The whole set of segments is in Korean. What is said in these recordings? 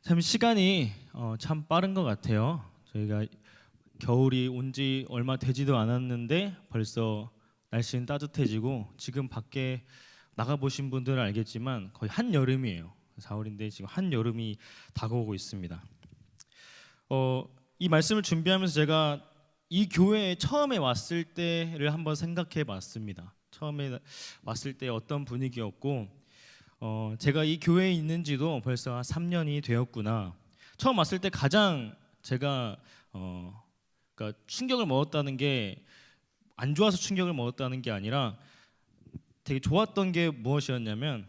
참 시간이 참 빠른 것 같아요. 저희가 겨울이 온 지 얼마 되지도 않았는데 벌써 날씨는 따뜻해지고, 지금 밖에 나가 보신 분들은 알겠지만 거의 한여름이에요. 4월인데 지금 한여름이 다가오고 있습니다. 이 말씀을 준비하면서 제가 이 교회에 처음에 왔을 때를 한번 생각해 봤습니다. 처음에 왔을 때 어떤 분위기였고, 제가 이 교회에 있는지도 벌써 3년이 되었구나. 처음 왔을 때 가장 제가 그러니까 충격을 먹었다는 게, 안 좋아서 충격을 먹었다는 게 아니라 되게 좋았던 게 무엇이었냐면,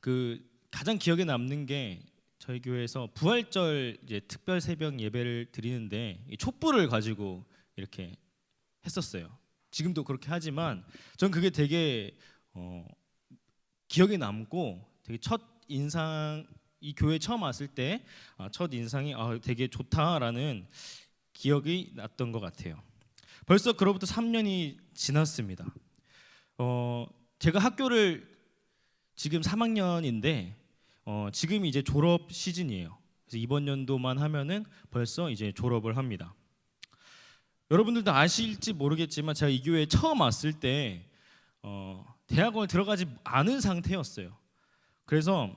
그 가장 기억에 남는 게, 저희 교회에서 부활절 이제 특별 새벽 예배를 드리는데 이 촛불을 가지고 이렇게 했었어요. 지금도 그렇게 하지만 전 그게 되게 기억에 남고, 되게 첫 인상, 이 교회 처음 왔을 때 첫 인상이 되게 좋다라는 기억이 났던 것 같아요. 벌써 그로부터 3년이 지났습니다. 제가 학교를 지금 3학년인데 지금이 이제 졸업 시즌이에요. 그래서 이번 연도만 하면은 벌써 이제 졸업을 합니다. 여러분들도 아실지 모르겠지만 제가 이 교회에 처음 왔을 때 대학원을 들어가지 않은 상태였어요. 그래서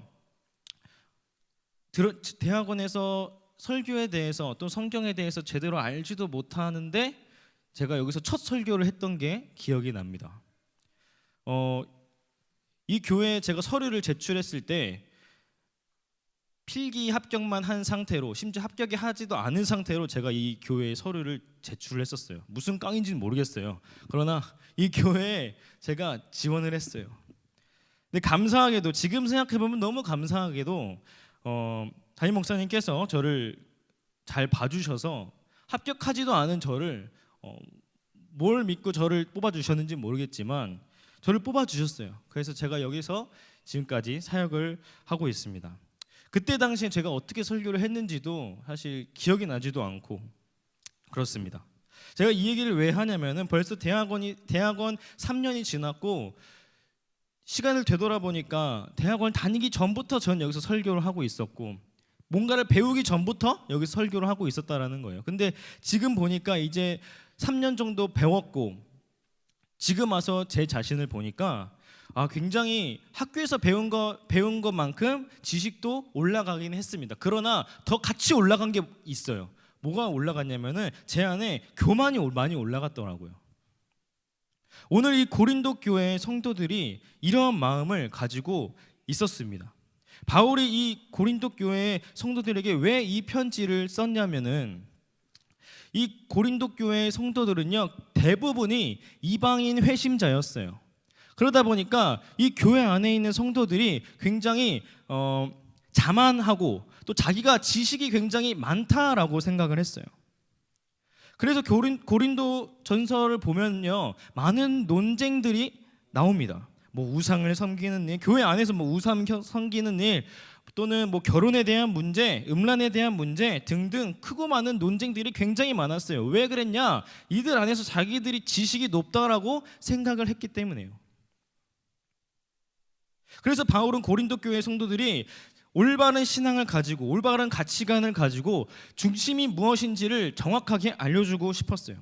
대학원에서 설교에 대해서 또 성경에 대해서 제대로 알지도 못하는데 제가 여기서 첫 설교를 했던 게 기억이 납니다. 이 교회에 제가 서류를 제출했을 때 필기 합격만 한 상태로, 심지어 합격이 하지도 않은 상태로 제가 이 교회에 서류를 제출을 했었어요. 무슨 깡인지는 모르겠어요. 그러나 이 교회에 제가 지원을 했어요. 근데 감사하게도, 지금 생각해보면 너무 감사하게도 담임 목사님께서 저를 잘 봐주셔서 합격하지도 않은 저를 뭘 믿고 저를 뽑아주셨는지 모르겠지만 저를 뽑아주셨어요. 그래서 제가 여기서 지금까지 사역을 하고 있습니다. 그때 당시에 제가 어떻게 설교를 했는지도 사실 기억이 나지도 않고 그렇습니다. 제가 이 얘기를 왜 하냐면은 벌써 대학원 3년이 지났고, 시간을 되돌아보니까 대학원 다니기 전부터 전 여기서 설교를 하고 있었고, 뭔가를 배우기 전부터 여기서 설교를 하고 있었다라는 거예요. 근데 지금 보니까 이제 3년 정도 배웠고, 지금 와서 제 자신을 보니까 굉장히 학교에서 배운 것만큼 지식도 올라가긴 했습니다. 그러나 더 같이 올라간 게 있어요. 뭐가 올라갔냐면은 제 안에 교만이 많이 올라갔더라고요. 오늘 이 고린도 교회 성도들이 이러한 마음을 가지고 있었습니다. 바울이 이 고린도 교회 성도들에게 왜 이 편지를 썼냐면은, 이 고린도 교회 성도들은요 대부분이 이방인 회심자였어요. 그러다 보니까 이 교회 안에 있는 성도들이 굉장히 자만하고 또 자기가 지식이 굉장히 많다라고 생각을 했어요. 그래서 고린도 전서를 보면요 많은 논쟁들이 나옵니다. 뭐 우상을 섬기는 일, 교회 안에서 뭐 우상 섬기는 일, 또는 뭐 결혼에 대한 문제, 음란에 대한 문제 등등 크고 많은 논쟁들이 굉장히 많았어요. 왜 그랬냐? 이들 안에서 자기들이 지식이 높다라고 생각을 했기 때문에요. 그래서 바울은 고린도 교회 성도들이 올바른 신앙을 가지고, 올바른 가치관을 가지고 중심이 무엇인지를 정확하게 알려주고 싶었어요.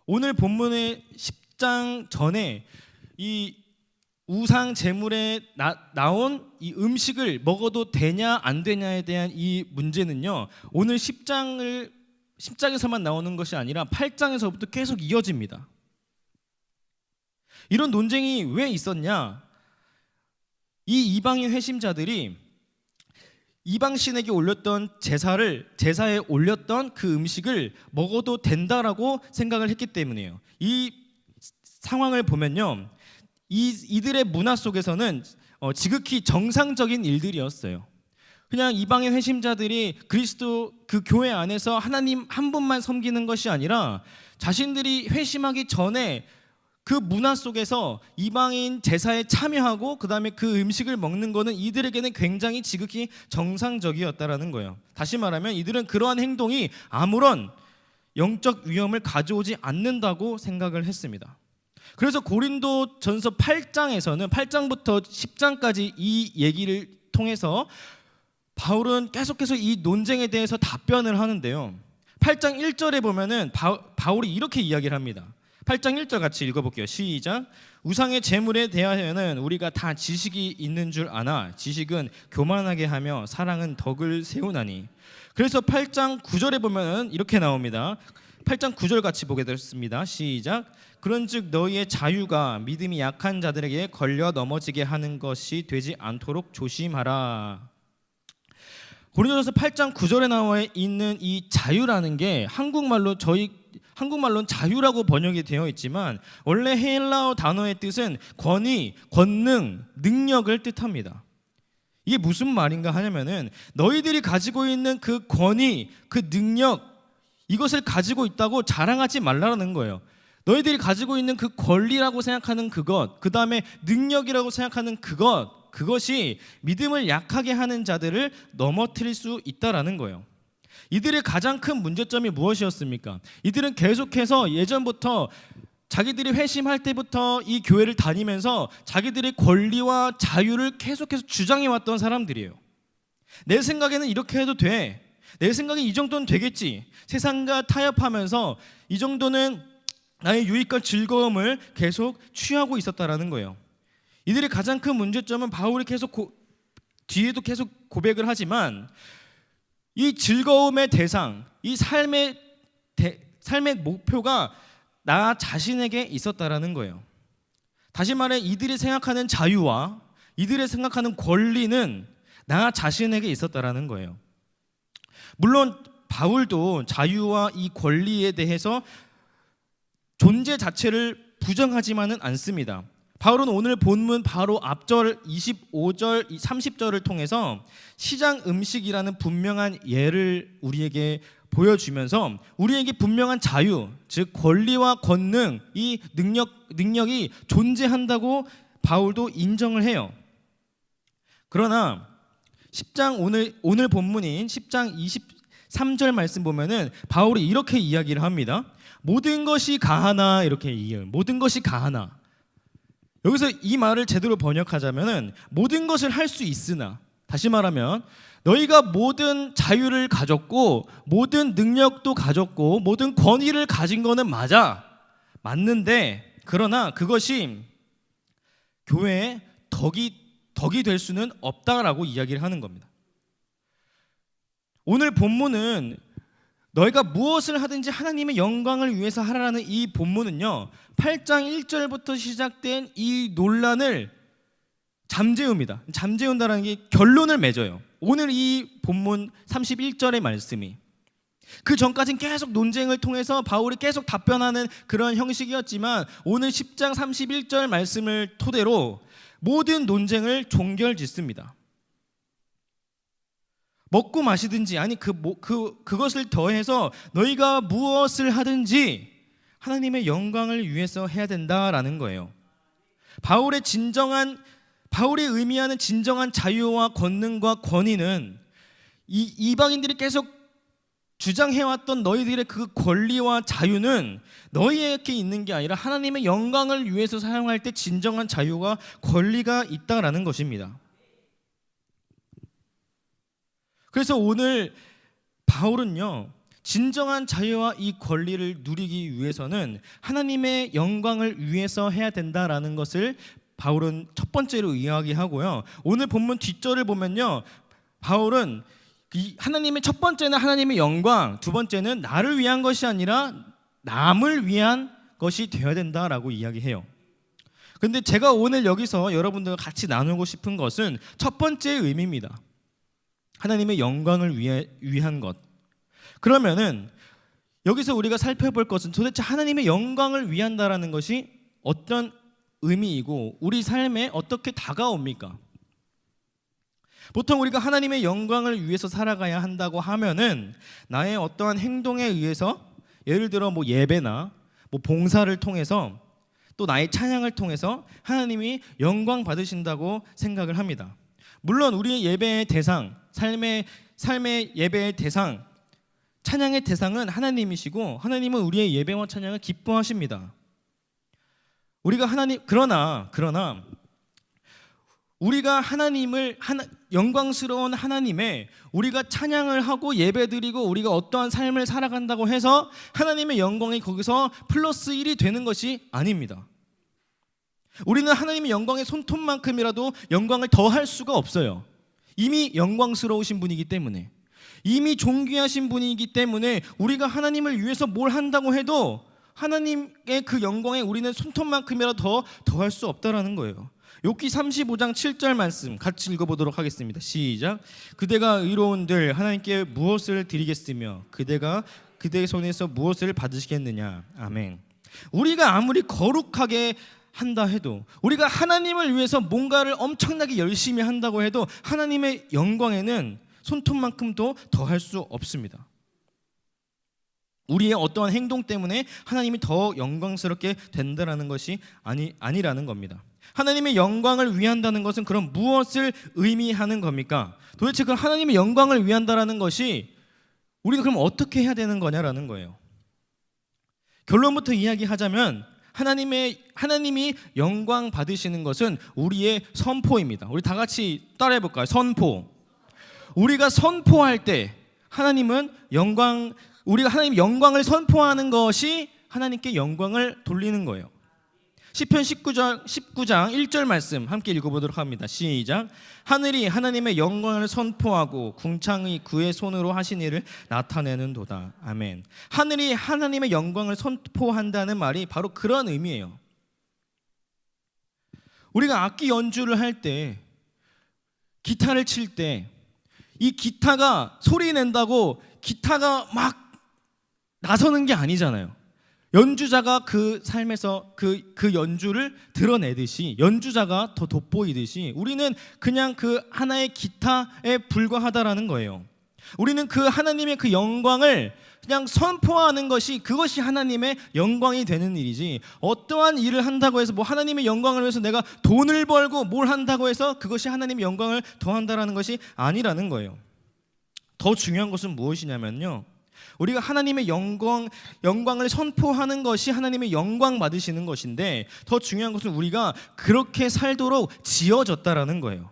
오늘 본문의 10장 전에 이 우상 제물에 나온 이 음식을 먹어도 되냐 안 되냐에 대한 이 문제는요, 오늘 10장에서만 나오는 것이 아니라 8장에서부터 계속 이어집니다. 이런 논쟁이 왜 있었냐? 이 이방인 회심자들이 이방 신에게 올렸던 제사에 올렸던 그 음식을 먹어도 된다라고 생각을 했기 때문이에요. 이 상황을 보면요, 이들의 문화 속에서는 지극히 정상적인 일들이었어요. 그냥 이방인 회심자들이 그리스도 그 교회 안에서 하나님 한 분만 섬기는 것이 아니라 자신들이 회심하기 전에 그 문화 속에서 이방인 제사에 참여하고 그 다음에 그 음식을 먹는 것은 이들에게는 굉장히 지극히 정상적이었다라는 거예요. 다시 말하면 이들은 그러한 행동이 아무런 영적 위험을 가져오지 않는다고 생각을 했습니다. 그래서 고린도 전서 8장에서는 8장부터 10장까지 이 얘기를 통해서 바울은 계속해서 이 논쟁에 대해서 답변을 하는데요. 8장 1절에 보면은 바울이 이렇게 이야기를 합니다. 8장 1절 같이 읽어볼게요. 시작. 우상의 제물에 대하여는 우리가 다 지식이 있는 줄 아나 지식은 교만하게 하며 사랑은 덕을 세우나니. 그래서 8장 9절에 보면은 이렇게 나옵니다. 8장 9절 같이 보게 됐습니다. 시작. 그런즉 너희의 자유가 믿음이 약한 자들에게 걸려 넘어지게 하는 것이 되지 않도록 조심하라. 고린도전서 8장 9절에 나와 있는 이 자유라는 게 한국말로는 자유라고 번역이 되어 있지만 원래 헬라어 단어의 뜻은 권위, 권능, 능력을 뜻합니다. 이게 무슨 말인가 하냐면은 너희들이 가지고 있는 그 권위, 그 능력, 이것을 가지고 있다고 자랑하지 말라는 거예요. 너희들이 가지고 있는 그 권리라고 생각하는 그것, 그 다음에 능력이라고 생각하는 그것이 믿음을 약하게 하는 자들을 넘어뜨릴 수 있다라는 거예요. 이들의 가장 큰 문제점이 무엇이었습니까? 이들은 계속해서 예전부터 자기들이 회심할 때부터 이 교회를 다니면서 자기들의 권리와 자유를 계속해서 주장해왔던 사람들이에요. 내 생각에는 이렇게 해도 돼. 내 생각에 이 정도는 되겠지. 세상과 타협하면서 이 정도는 나의 유익과 즐거움을 계속 취하고 있었다라는 거예요. 이들의 가장 큰 문제점은 바울이 뒤에도 계속 고백을 하지만 이 즐거움의 대상, 이 삶의 목표가 나 자신에게 있었다라는 거예요. 다시 말해 이들이 생각하는 자유와 이들이 생각하는 권리는 나 자신에게 있었다라는 거예요. 물론 바울도 자유와 이 권리에 대해서 존재 자체를 부정하지만은 않습니다. 바울은 오늘 본문 바로 앞절 25절, 30절을 통해서 시장 음식이라는 분명한 예를 우리에게 보여주면서 우리에게 분명한 자유, 즉 권리와 권능, 이 능력이 존재한다고 바울도 인정을 해요. 그러나 10장 오늘 본문인 10장 23절 말씀 보면은 바울이 이렇게 이야기를 합니다. 모든 것이 가하나 이렇게 이해해요. 모든 것이 가하나. 여기서 이 말을 제대로 번역하자면은 모든 것을 할 수 있으나, 다시 말하면 너희가 모든 자유를 가졌고 모든 능력도 가졌고 모든 권위를 가진 거는 맞는데 그러나 그것이 교회의 덕이 될 수는 없다라고 이야기를 하는 겁니다. 오늘 본문은 너희가 무엇을 하든지 하나님의 영광을 위해서 하라는 이 본문은요 8장 1절부터 시작된 이 논란을 잠재웁니다. 잠재운다는 게 결론을 맺어요. 오늘 이 본문 31절의 말씀이 그 전까지는 계속 논쟁을 통해서 바울이 계속 답변하는 그런 형식이었지만 오늘 10장 31절 말씀을 토대로 모든 논쟁을 종결짓습니다. 먹고 마시든지 아니 그것을 더해서 너희가 무엇을 하든지 하나님의 영광을 위해서 해야 된다라는 거예요. 바울의 의미하는 진정한 자유와 권능과 권위는 이방인들이 계속 주장해왔던 너희들의 그 권리와 자유는 너희에게 있는 게 아니라 하나님의 영광을 위해서 사용할 때 진정한 자유와 권리가 있다라는 것입니다. 그래서 오늘 바울은요 진정한 자유와 이 권리를 누리기 위해서는 하나님의 영광을 위해서 해야 된다라는 것을 바울은 첫 번째로 이야기하고요. 오늘 본문 뒷절을 보면요 바울은 하나님의 첫 번째는 하나님의 영광, 두 번째는 나를 위한 것이 아니라 남을 위한 것이 되어야 된다라고 이야기해요. 근데 제가 오늘 여기서 여러분들과 같이 나누고 싶은 것은 첫 번째 의미입니다. 하나님의 영광을 위한 것. 그러면은 여기서 우리가 살펴볼 것은 도대체 하나님의 영광을 위한다라는 것이 어떤 의미이고 우리 삶에 어떻게 다가옵니까? 보통 우리가 하나님의 영광을 위해서 살아가야 한다고 하면은 나의 어떠한 행동에 의해서 예를 들어 뭐 예배나 뭐 봉사를 통해서 또 나의 찬양을 통해서 하나님이 영광 받으신다고 생각을 합니다. 물론 우리의 예배의 대상, 삶의 예배의 대상, 찬양의 대상은 하나님이시고 하나님은 우리의 예배와 찬양을 기뻐하십니다. 그러나 우리가 영광스러운 하나님의 우리가 찬양을 하고 예배드리고 우리가 어떠한 삶을 살아간다고 해서 하나님의 영광이 거기서 플러스 1이 되는 것이 아닙니다. 우리는 하나님의 영광의 손톱만큼이라도 영광을 더할 수가 없어요. 이미 영광스러우신 분이기 때문에, 이미 존귀하신 분이기 때문에 우리가 하나님을 위해서 뭘 한다고 해도 하나님의 그 영광에 우리는 손톱만큼이라도 더할 수 없다라는 거예요. 욥기 35장 7절 말씀 같이 읽어보도록 하겠습니다. 시작. 그대가 의로운들 하나님께 무엇을 드리겠으며 그대가 그대의 손에서 무엇을 받으시겠느냐. 아멘. 우리가 아무리 거룩하게 한다 해도, 우리가 하나님을 위해서 뭔가를 엄청나게 열심히 한다고 해도 하나님의 영광에는 손톱만큼도 더할 수 없습니다. 우리의 어떠한 행동 때문에 하나님이 더 영광스럽게 된다라는 것이 아니라는 겁니다. 하나님의 영광을 위한다는 것은 그럼 무엇을 의미하는 겁니까? 도대체 그 하나님의 영광을 위한다라는 것이 우리가 그럼 어떻게 해야 되는 거냐라는 거예요. 결론부터 이야기하자면 하나님이 영광 받으시는 것은 우리의 선포입니다. 우리 다 같이 따라해 볼까요? 선포. 우리가 선포할 때 우리가 하나님의 영광을 선포하는 것이 하나님께 영광을 돌리는 거예요. 시편 19장 1절 말씀 함께 읽어보도록 합니다. 시작. 하늘이 하나님의 영광을 선포하고 궁창이 그의 손으로 하신 일을 나타내는도다. 아멘. 하늘이 하나님의 영광을 선포한다는 말이 바로 그런 의미예요. 우리가 악기 연주를 할 때, 기타를 칠 때, 이 기타가 소리 낸다고 기타가 막 나서는 게 아니잖아요. 연주자가 그 삶에서 그 연주를 드러내듯이, 연주자가 더 돋보이듯이 우리는 그냥 그 하나의 기타에 불과하다라는 거예요. 우리는 그 하나님의 그 영광을 그냥 선포하는 것이, 그것이 하나님의 영광이 되는 일이지, 어떠한 일을 한다고 해서 뭐 하나님의 영광을 위해서 내가 돈을 벌고 뭘 한다고 해서 그것이 하나님의 영광을 더한다라는 것이 아니라는 거예요. 더 중요한 것은 무엇이냐면요, 우리가 하나님의 영광을 선포하는 것이 하나님의 영광 받으시는 것인데, 더 중요한 것은 우리가 그렇게 살도록 지어졌다라는 거예요.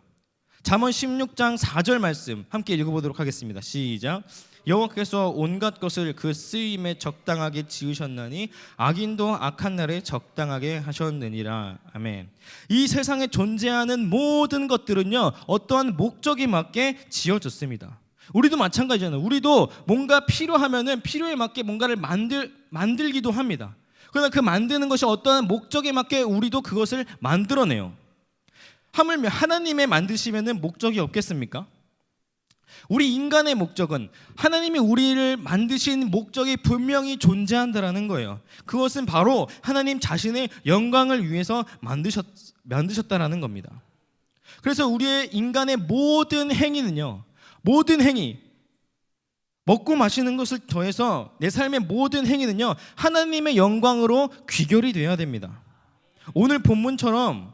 잠언 16장 4절 말씀 함께 읽어보도록 하겠습니다. 시작. 여호와께서 온갖 것을 그 쓰임에 적당하게 지으셨나니 악인도 악한 날에 적당하게 하셨느니라. 아멘. 이 세상에 존재하는 모든 것들은요, 어떠한 목적에 맞게 지어졌습니다. 우리도 마찬가지잖아요. 우리도 뭔가 필요하면은 필요에 맞게 뭔가를 만들기도 합니다. 그러나 그 만드는 것이 어떠한 목적에 맞게 우리도 그것을 만들어내요. 하물며 하나님의 만드시면은 목적이 없겠습니까? 우리 인간의 목적은, 하나님이 우리를 만드신 목적이 분명히 존재한다라는 거예요. 그것은 바로 하나님 자신의 영광을 위해서 만드셨다라는 겁니다. 그래서 우리의 인간의 모든 행위는요, 모든 행위, 먹고 마시는 것을 더해서 내 삶의 모든 행위는요, 하나님의 영광으로 귀결이 되어야 됩니다. 오늘 본문처럼,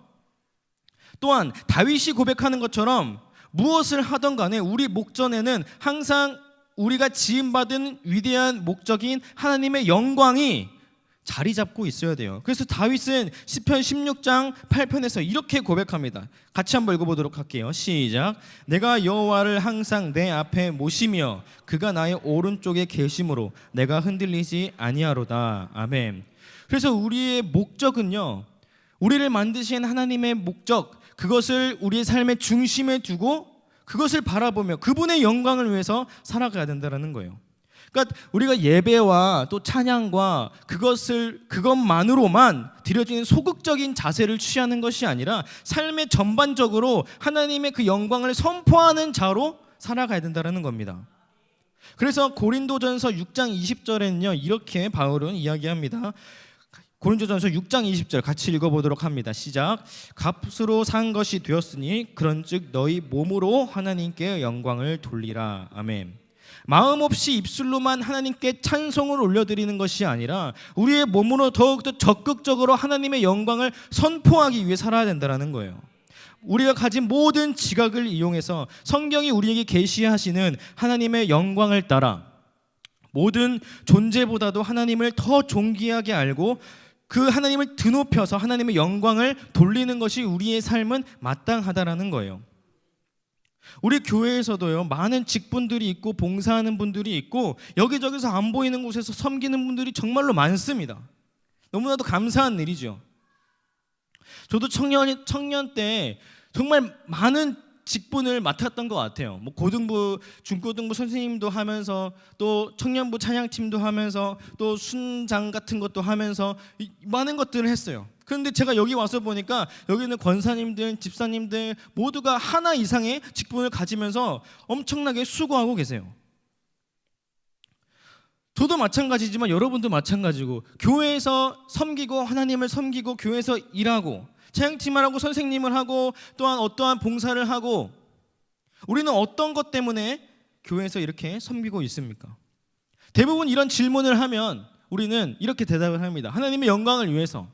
또한 다윗이 고백하는 것처럼 무엇을 하던 간에 우리 목전에는 항상 우리가 지음받은 위대한 목적인 하나님의 영광이 자리 잡고 있어야 돼요. 그래서 다윗은 시편 16장 8편에서 이렇게 고백합니다. 같이 한번 읽어보도록 할게요. 시작. 내가 여호와를 항상 내 앞에 모시며 그가 나의 오른쪽에 계심으로 내가 흔들리지 아니하로다. 아멘. 그래서 우리의 목적은요, 우리를 만드신 하나님의 목적, 그것을 우리의 삶의 중심에 두고 그것을 바라보며 그분의 영광을 위해서 살아가야 된다는 거예요. 그러니까 우리가 예배와 또 찬양과 그것만으로만 드려지는 소극적인 자세를 취하는 것이 아니라 삶의 전반적으로 하나님의 그 영광을 선포하는 자로 살아가야 된다는 겁니다. 그래서 고린도전서 6장 20절에는요, 이렇게 바울은 이야기합니다. 고린도전서 6장 20절 같이 읽어보도록 합니다. 시작. 값으로 산 것이 되었으니 그런즉 너희 몸으로 하나님께 영광을 돌리라. 아멘. 마음 없이 입술로만 하나님께 찬송을 올려드리는 것이 아니라 우리의 몸으로 더욱더 적극적으로 하나님의 영광을 선포하기 위해 살아야 된다는 거예요. 우리가 가진 모든 지각을 이용해서 성경이 우리에게 계시하시는 하나님의 영광을 따라 모든 존재보다도 하나님을 더 존귀하게 알고 그 하나님을 드높여서 하나님의 영광을 돌리는 것이 우리의 삶은 마땅하다라는 거예요. 우리 교회에서도요, 많은 직분들이 있고 봉사하는 분들이 있고 여기저기서 안 보이는 곳에서 섬기는 분들이 정말로 많습니다. 너무나도 감사한 일이죠. 저도 청년 때 정말 많은 직분을 맡았던 것 같아요. 뭐 고등부, 중고등부 선생님도 하면서 또 청년부 찬양팀도 하면서 또 순장 같은 것도 하면서 많은 것들을 했어요. 그런데 제가 여기 와서 보니까 여기는 권사님들, 집사님들 모두가 하나 이상의 직분을 가지면서 엄청나게 수고하고 계세요. 저도 마찬가지지만 여러분도 마찬가지고, 교회에서 섬기고 하나님을 섬기고 교회에서 일하고 찬양팀을 하고 선생님을 하고 또한 어떠한 봉사를 하고, 우리는 어떤 것 때문에 교회에서 이렇게 섬기고 있습니까? 대부분 이런 질문을 하면 우리는 이렇게 대답을 합니다. 하나님의 영광을 위해서.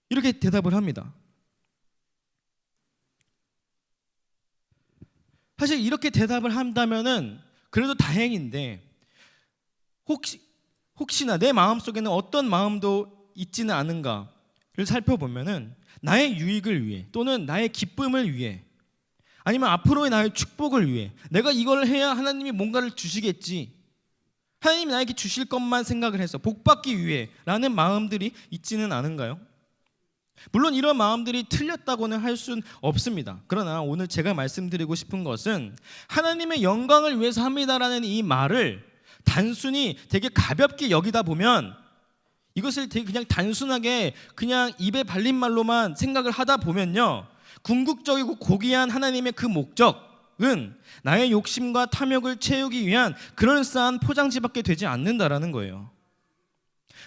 이렇게 대답을 합니다. 사실 이렇게 대답을 한다면은 그래도 다행인데, 혹시나 내 마음속에는 어떤 마음도 있지는 않은가를 살펴보면은 나의 유익을 위해 또는 나의 기쁨을 위해 아니면 앞으로의 나의 축복을 위해 내가 이걸 해야 하나님이 뭔가를 주시겠지, 하나님이 나에게 주실 것만 생각을 해서 복받기 위해 라는 마음들이 있지는 않은가요? 물론 이런 마음들이 틀렸다고는 할 수는 없습니다. 그러나 오늘 제가 말씀드리고 싶은 것은 하나님의 영광을 위해서 합니다라는 이 말을 단순히 되게 가볍게 여기다 보면, 이것을 되게 그냥 단순하게 그냥 입에 발린 말로만 생각을 하다 보면요, 궁극적이고 고귀한 하나님의 그 목적은 나의 욕심과 탐욕을 채우기 위한 그럴싸한 포장지밖에 되지 않는다라는 거예요.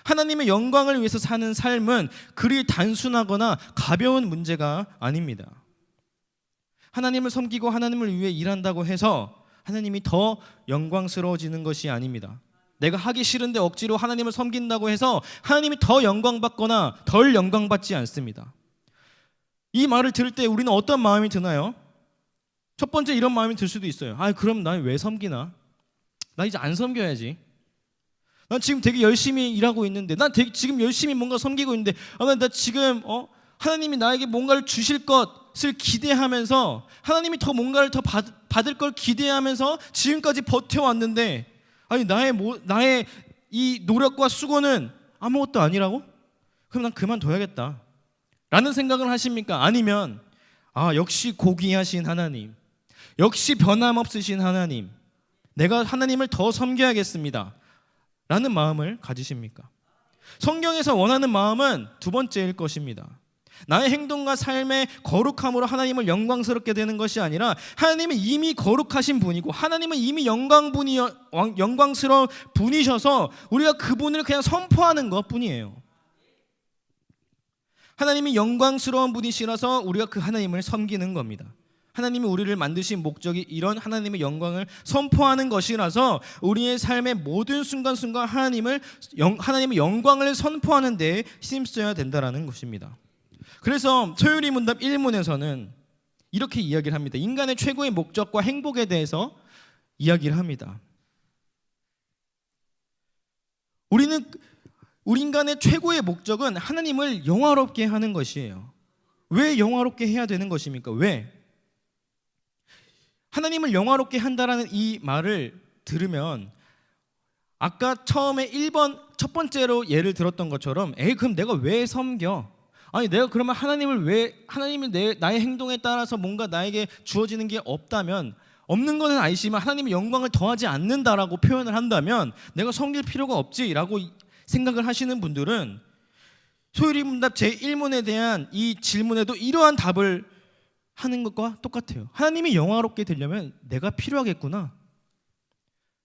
하나님의 영광을 위해서 사는 삶은 그리 단순하거나 가벼운 문제가 아닙니다. 하나님을 섬기고 하나님을 위해 일한다고 해서 하나님이 더 영광스러워지는 것이 아닙니다. 내가 하기 싫은데 억지로 하나님을 섬긴다고 해서 하나님이 더 영광받거나 덜 영광받지 않습니다. 이 말을 들을 때 우리는 어떤 마음이 드나요? 첫 번째 이런 마음이 들 수도 있어요. 그럼 난 왜 섬기나? 나 이제 안 섬겨야지. 난 지금 되게 열심히 일하고 있는데, 난 지금 열심히 뭔가 섬기고 있는데, 나 지금 하나님이 나에게 뭔가를 주실 것을 기대하면서, 하나님이 더 뭔가를 더 받을 걸 기대하면서 지금까지 버텨왔는데, 나의 이 노력과 수고는 아무것도 아니라고? 그럼 난 그만둬야겠다 라는 생각을 하십니까? 아니면 역시 고귀하신 하나님, 역시 변함없으신 하나님, 내가 하나님을 더 섬겨야겠습니다 라는 마음을 가지십니까? 성경에서 원하는 마음은 두 번째일 것입니다. 나의 행동과 삶의 거룩함으로 하나님을 영광스럽게 되는 것이 아니라, 하나님은 이미 거룩하신 분이고 하나님은 이미 영광스러운 분이셔서 우리가 그분을 그냥 선포하는 것뿐이에요. 하나님이 영광스러운 분이시라서 우리가 그 하나님을 섬기는 겁니다. 하나님이 우리를 만드신 목적이 이런 하나님의 영광을 선포하는 것이라서 우리의 삶의 모든 순간순간 하나님의 영광을 선포하는 데에 힘써야 된다는 것입니다. 그래서 소요리 문답 1문에서는 이렇게 이야기를 합니다. 인간의 최고의 목적과 행복에 대해서 이야기를 합니다. 우리 인간의 최고의 목적은 하나님을 영화롭게 하는 것이에요. 왜 영화롭게 해야 되는 것입니까? 왜? 하나님을 영화롭게 한다라는 이 말을 들으면 아까 처음에 1번 첫 번째로 예를 들었던 것처럼 그럼 내가 왜 섬겨? 내가 그러면 하나님이 나의 행동에 따라서 뭔가 나에게 주어지는 게 없다면, 없는 것은 아니지만 하나님의 영광을 더하지 않는다라고 표현을 한다면 내가 섬길 필요가 없지라고 생각을 하시는 분들은 소요리 문답 제1문에 대한 이 질문에도 이러한 답을 하는 것과 똑같아요. 하나님이 영화롭게 되려면 내가 필요하겠구나.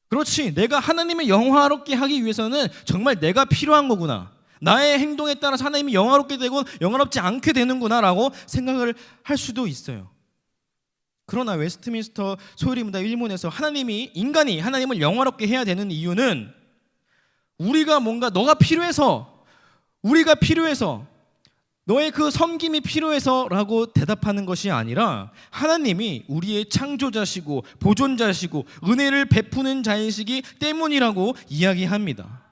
그렇지, 내가 하나님을 영화롭게 하기 위해서는 정말 내가 필요한 거구나. 나의 행동에 따라서 하나님이 영화롭게 되고 영화롭지 않게 되는구나 라고 생각을 할 수도 있어요. 그러나 웨스트민스터 소요리 문답 1문에서 인간이 하나님을 영화롭게 해야 되는 이유는 우리가 너의 그 섬김이 필요해서라고 대답하는 것이 아니라, 하나님이 우리의 창조자시고 보존자시고 은혜를 베푸는 자이시기 때문이라고 이야기합니다.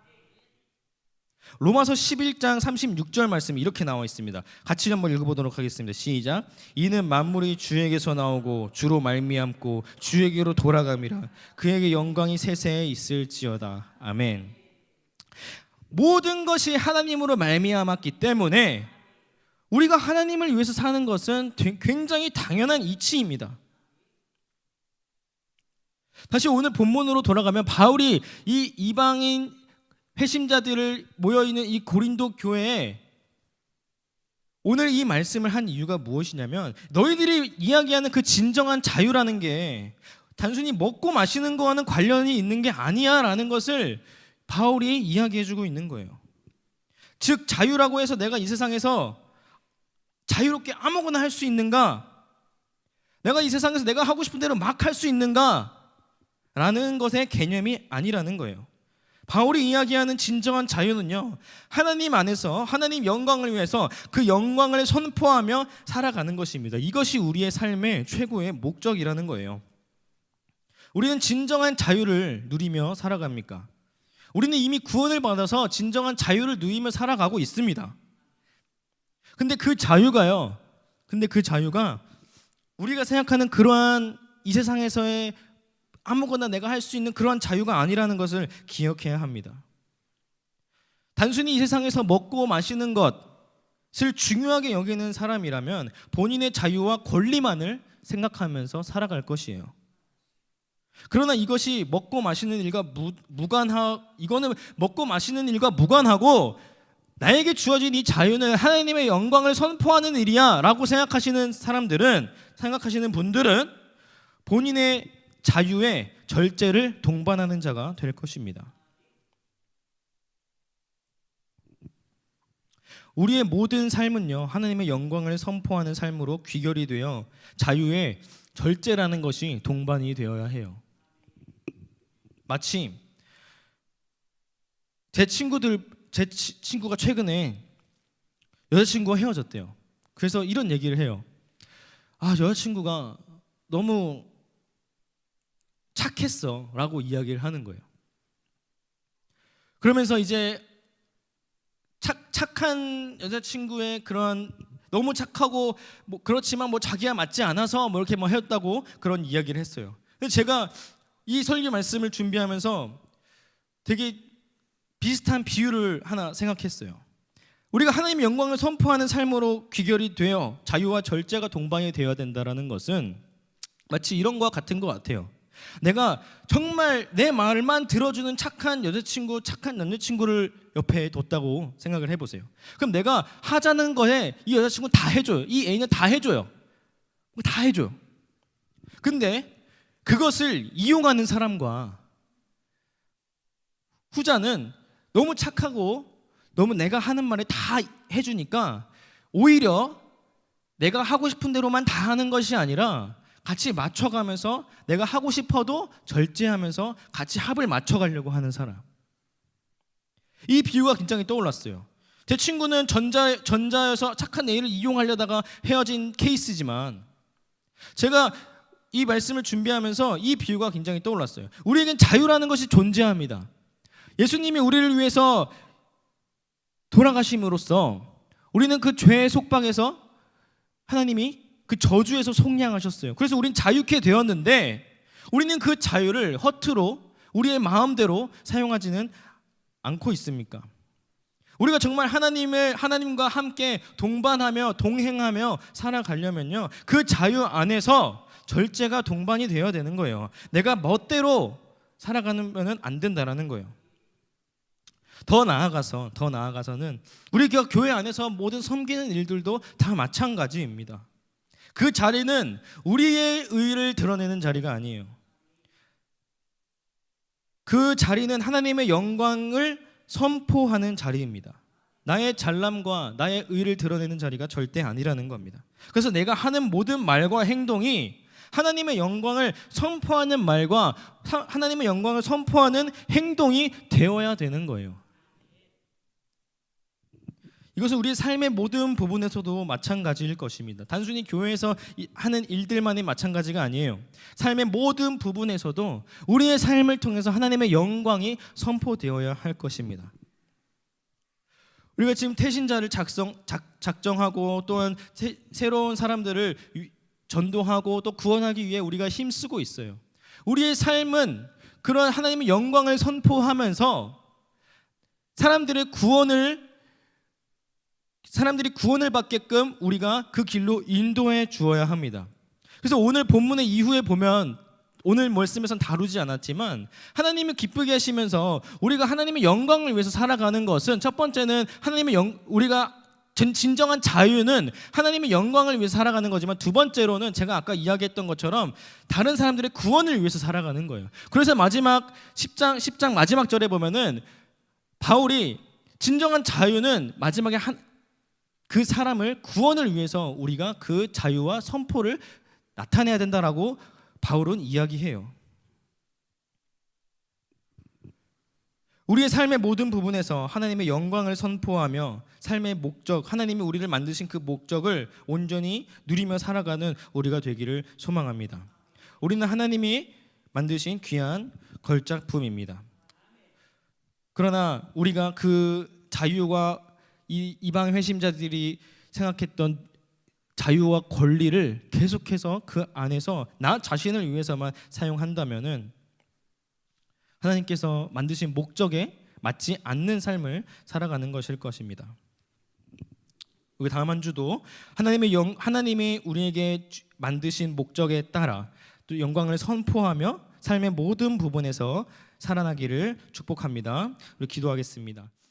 로마서 11장 36절 말씀이 이렇게 나와 있습니다. 같이 한번 읽어보도록 하겠습니다. 시작. 이는 만물이 주에게서 나오고 주로 말미암고 주에게로 돌아감이라. 그에게 영광이 세세에 있을지어다. 아멘. 모든 것이 하나님으로 말미암았기 때문에 우리가 하나님을 위해서 사는 것은 굉장히 당연한 이치입니다. 다시 오늘 본문으로 돌아가면 바울이 이 이방인 회심자들을 모여있는 이 고린도 교회에 오늘 이 말씀을 한 이유가 무엇이냐면, 너희들이 이야기하는 그 진정한 자유라는 게 단순히 먹고 마시는 거와는 관련이 있는 게 아니야 라는 것을 바울이 이야기해주고 있는 거예요. 즉 자유라고 해서 내가 이 세상에서 자유롭게 아무거나 할 수 있는가? 내가 이 세상에서 내가 하고 싶은 대로 막 할 수 있는가? 라는 것의 개념이 아니라는 거예요. 바울이 이야기하는 진정한 자유는요, 하나님 안에서 하나님 영광을 위해서 그 영광을 선포하며 살아가는 것입니다. 이것이 우리의 삶의 최고의 목적이라는 거예요. 우리는 진정한 자유를 누리며 살아갑니까? 우리는 이미 구원을 받아서 진정한 자유를 누리며 살아가고 있습니다. 근데 그 자유가 우리가 생각하는 그러한 이 세상에서의 아무거나 내가 할 수 있는 그러한 자유가 아니라는 것을 기억해야 합니다. 단순히 이 세상에서 먹고 마시는 것을 중요하게 여기는 사람이라면 본인의 자유와 권리만을 생각하면서 살아갈 것이에요. 그러나 이것이 먹고 마시는 일과 이거는 먹고 마시는 일과 무관하고 나에게 주어진 이 자유는 하나님의 영광을 선포하는 일이야 라고 생각하시는 분들은 본인의 자유에 절제를 동반하는 자가 될 것입니다. 우리의 모든 삶은요, 하나님의 영광을 선포하는 삶으로 귀결이 되어 자유에 절제라는 것이 동반이 되어야 해요. 마침 제 친구가 최근에 여자친구와 헤어졌대요. 그래서 이런 얘기를 해요. 여자친구가 너무 착했어 라고 이야기를 하는 거예요. 그러면서 이제 착한 여자친구의 그런 너무 착하고 그렇지만 자기와 맞지 않아서 이렇게 헤었다고 그런 이야기를 했어요. 근데 제가 이 설교 말씀을 준비하면서 되게 비슷한 비유를 하나 생각했어요. 우리가 하나님의 영광을 선포하는 삶으로 귀결이 되어 자유와 절제가 동반이 되어야 된다는 것은 마치 이런 것과 같은 것 같아요. 내가 정말 내 말만 들어주는 착한 여자친구, 착한 남자친구를 옆에 뒀다고 생각을 해보세요. 그럼 내가 하자는 거에 이 여자친구는 다 해줘요. 이 애인은 다 해줘요. 근데 그것을 이용하는 사람과 후자는 너무 착하고 너무 내가 하는 말에 다 해주니까 오히려 내가 하고 싶은 대로만 다 하는 것이 아니라 같이 맞춰가면서 내가 하고 싶어도 절제하면서 같이 합을 맞춰가려고 하는 사람. 이 비유가 굉장히 떠올랐어요. 제 친구는 전자여서 착한 애를 이용하려다가 헤어진 케이스지만 제가 이 말씀을 준비하면서 이 비유가 굉장히 떠올랐어요. 우리에겐 자유라는 것이 존재합니다. 예수님이 우리를 위해서 돌아가심으로써 우리는 그 죄의 속박에서 하나님이 그 저주에서 속량하셨어요. 그래서 우리는 자유케 되었는데 우리는 그 자유를 허투루 우리의 마음대로 사용하지는 않고 있습니까? 우리가 정말 하나님과 함께 동반하며 동행하며 살아가려면요, 그 자유 안에서 절제가 동반이 되어야 되는 거예요. 내가 멋대로 살아가면 안 된다라는 거예요. 더 나아가서는 우리 교회 안에서 모든 섬기는 일들도 다 마찬가지입니다. 그 자리는 우리의 의를 드러내는 자리가 아니에요. 그 자리는 하나님의 영광을 선포하는 자리입니다. 나의 잘남과 나의 의를 드러내는 자리가 절대 아니라는 겁니다. 그래서 내가 하는 모든 말과 행동이 하나님의 영광을 선포하는 말과 하나님의 영광을 선포하는 행동이 되어야 되는 거예요. 이것은 우리의 삶의 모든 부분에서도 마찬가지일 것입니다. 단순히 교회에서 하는 일들만이 마찬가지가 아니에요. 삶의 모든 부분에서도 우리의 삶을 통해서 하나님의 영광이 선포되어야 할 것입니다. 우리가 지금 태신자를 작정하고 또한 새로운 사람들을 전도하고 또 구원하기 위해 우리가 힘쓰고 있어요. 우리의 삶은 그런 하나님의 영광을 선포하면서 사람들이 구원을 받게끔 우리가 그 길로 인도해 주어야 합니다. 그래서 오늘 본문의 이후에 보면 오늘 말씀에서는 다루지 않았지만 하나님을 기쁘게 하시면서 우리가 하나님의 영광을 위해서 살아가는 것은 첫 번째는 우리가 진정한 자유는 하나님의 영광을 위해서 살아가는 거지만 두 번째로는 제가 아까 이야기했던 것처럼 다른 사람들의 구원을 위해서 살아가는 거예요. 그래서 마지막 10장 마지막 절에 보면은 바울이 진정한 자유는 마지막에 그 사람을 구원을 위해서 우리가 그 자유와 선포를 나타내야 된다라고 바울은 이야기해요. 우리의 삶의 모든 부분에서 하나님의 영광을 선포하며 삶의 목적, 하나님이 우리를 만드신 그 목적을 온전히 누리며 살아가는 우리가 되기를 소망합니다. 우리는 하나님이 만드신 귀한 걸작품입니다. 그러나 우리가 그 자유와 이방 회심자들이 생각했던 자유와 권리를 계속해서 그 안에서 나 자신을 위해서만 사용한다면은 하나님께서 만드신 목적에 맞지 않는 삶을 살아가는 것일 것입니다. 우리 다음 한 주도 하나님이 우리에게 만드신 목적에 따라 또 영광을 선포하며 삶의 모든 부분에서 살아나기를 축복합니다. 우리 기도하겠습니다.